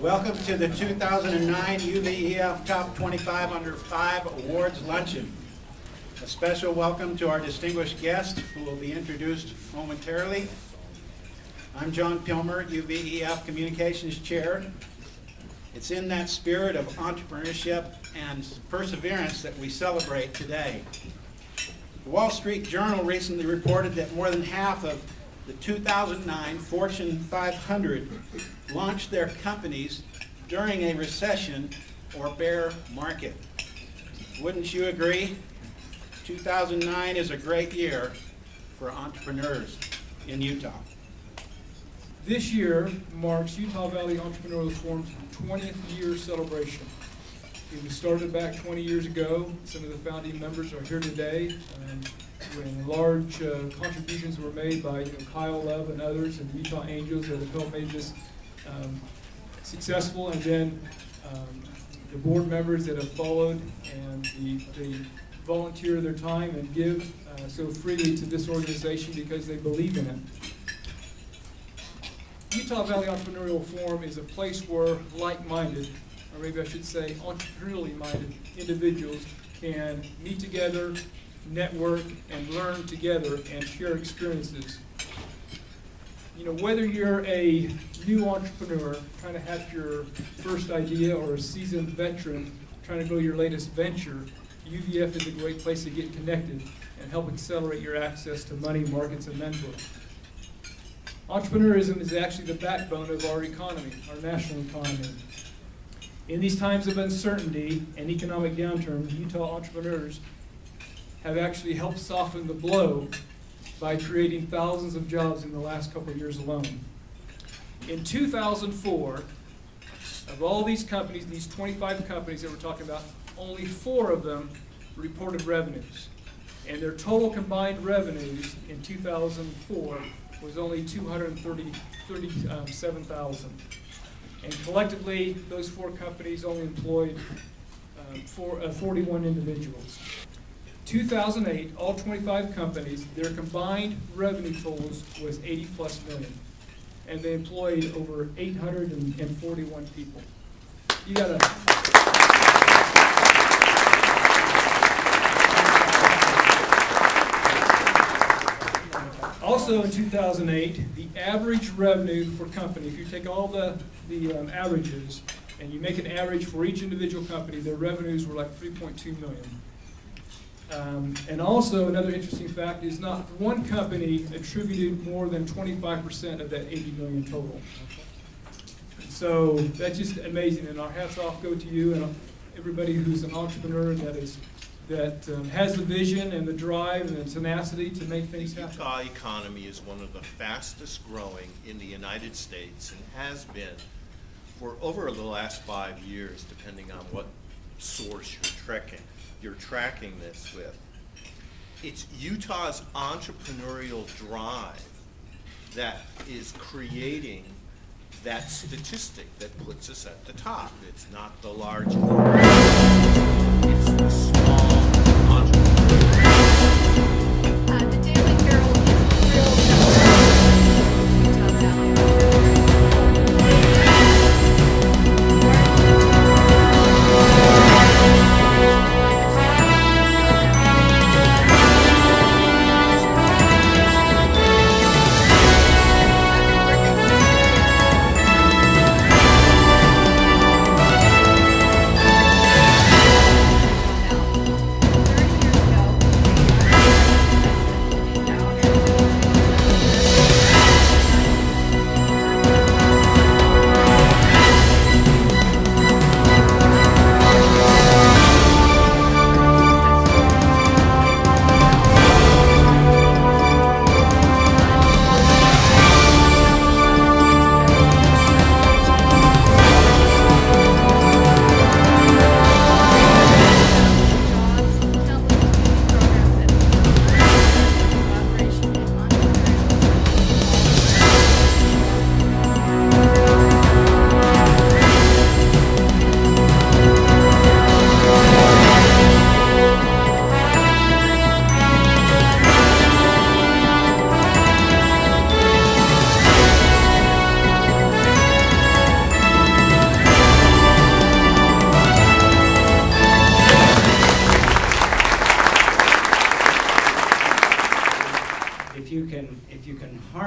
Welcome to the 2009 UVEF Top 25 Under 5 Awards Luncheon. A special welcome to our distinguished guest, who will be introduced momentarily. I'm John Pilmer, UVEF Communications Chair. It's in that spirit of entrepreneurship and perseverance that we celebrate today. The Wall Street Journal recently reported that more than half of the 2009 Fortune 500 launched their companies during a recession or bear market. Wouldn't you agree? 2009 is a great year for entrepreneurs in Utah. This year marks Utah Valley Entrepreneurial Forum's 20th year celebration. It was started back 20 years ago. Some of the founding members are here today. When large contributions were made by Kyle Love and others, and the Utah Angels that have helped make this successful, and then the board members that have followed, and they volunteer their time and give so freely to this organization because they believe in it. Utah Valley Entrepreneurial Forum is a place where like-minded, or maybe I should say entrepreneurially minded individuals can meet together, network, and learn together and share experiences. Whether you're a new entrepreneur trying to have your first idea, or a seasoned veteran trying to grow your latest venture, UVF is a great place to get connected and help accelerate your access to money, markets, and mentors. Entrepreneurism is actually the backbone of our economy, our national economy. In these times of uncertainty and economic downturn, Utah entrepreneurs have actually helped soften the blow by creating thousands of jobs in the last couple of years alone. In 2004, of all these companies, these 25 companies that we're talking about, only 4 of them reported revenues. And their total combined revenues in 2004 was only $237,000. And collectively, those 4 companies only employed 41 individuals. 2008, all 25 companies, their combined revenue totals was 80+ million, and they employed over 841 people. You gotta. Also in 2008, the average revenue for company, if you take all the averages and you make an average for each individual company, their revenues were like 3.2 million. And also another interesting fact is not one company attributed more than 25% of that 80 million total. So that's just amazing, and our hats off go to you and everybody who's an entrepreneur that has the vision and the drive and the tenacity to make things happen. The Utah economy is one of the fastest growing in the United States, and has been for over the last 5 years, depending on what source you're tracking this with. It's Utah's entrepreneurial drive that is creating that statistic that puts us at the top. It's not the large corporations, it's the small entrepreneurs. The Daily Herald is thrilled to Utah Valley.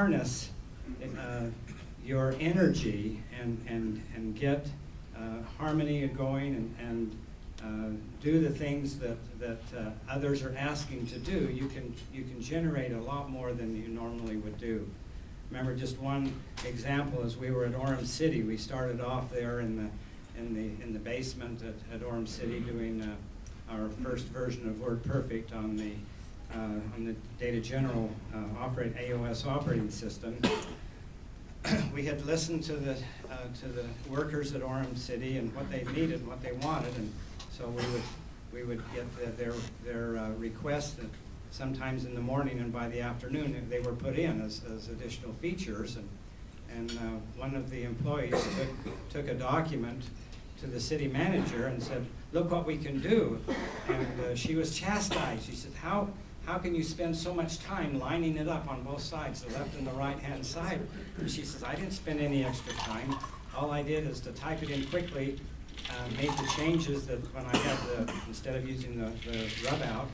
harness your energy and get harmony going and do the things that others are asking to do, you can generate a lot more than you normally would do. Remember, just one example is we were at Orem City. We started off there in the basement at Orem City doing our first version of WordPerfect on the Data General AOS operating system. We had listened to the workers at Orem City and what they needed and what they wanted, and so we would get their requests sometimes in the morning, and by the afternoon they were put in as additional features. And one of the employees took a document to the city manager and said, "Look what we can do." And she was chastised. She said, "How can you spend so much time lining it up on both sides, the left and the right-hand side?" And she says, "I didn't spend any extra time. All I did is to type it in quickly, made the changes that when I had instead of using the rub out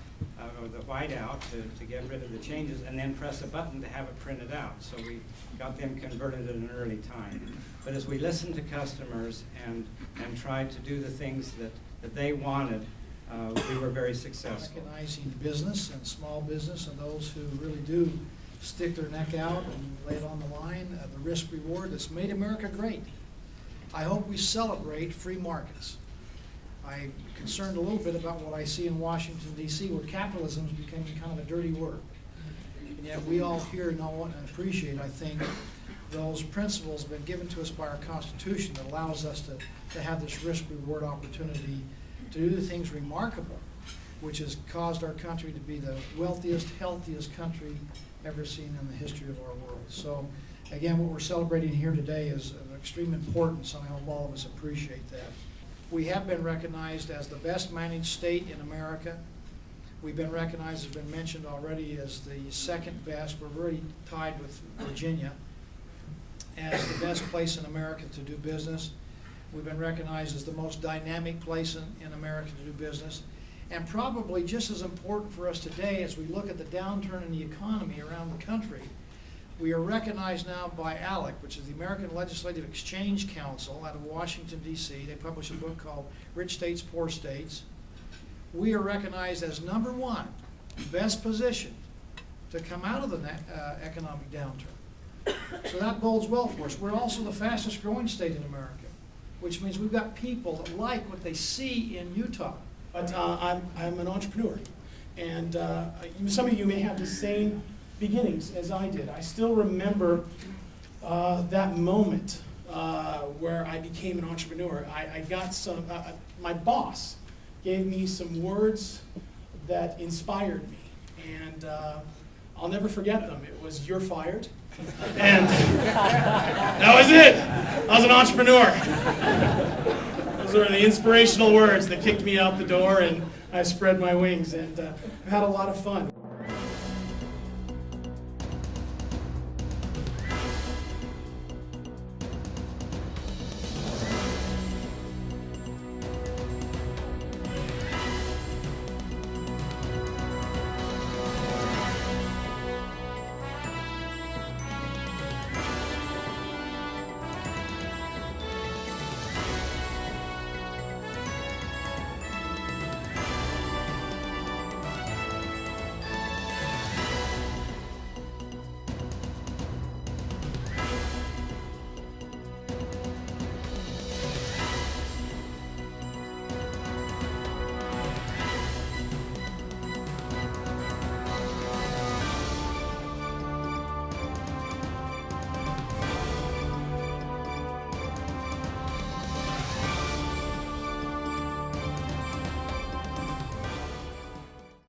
or the white out to get rid of the changes, and then press a button to have it printed out." So we got them converted at an early time. But as we listened to customers and tried to do the things that they wanted, we were very successful. Recognizing business and small business and those who really do stick their neck out and lay it on the line, the risk reward that's made America great. I hope we celebrate free markets. I'm concerned a little bit about what I see in Washington, D.C., where capitalism is becoming kind of a dirty word. And yet we all here know and appreciate, I think, those principles have been given to us by our Constitution that allows us to have this risk-reward opportunity to do the things remarkable, which has caused our country to be the wealthiest, healthiest country ever seen in the history of our world. So, again, what we're celebrating here today is of extreme importance, and I hope all of us appreciate that. We have been recognized as the best managed state in America. We've been recognized, as has been mentioned already, as the second best. We're already tied with Virginia as the best place in America to do business. We've been recognized as the most dynamic place in America to do business. And probably just as important for us today, as we look at the downturn in the economy around the country, we are recognized now by ALEC, which is the American Legislative Exchange Council out of Washington, D.C. They publish a book called Rich States, Poor States. We are recognized as #1, best positioned to come out of the economic downturn. So that bodes well for us. We're also the fastest growing state in America, which means we've got people that like what they see in Utah. But I'm an entrepreneur, and some of you may have the same beginnings as I did. I still remember that moment where I became an entrepreneur. I got some, my boss gave me some words that inspired me, and I'll never forget them. It was, "You're fired." And that was it. I was an entrepreneur. Those were the inspirational words that kicked me out the door, and I spread my wings, and I've had a lot of fun.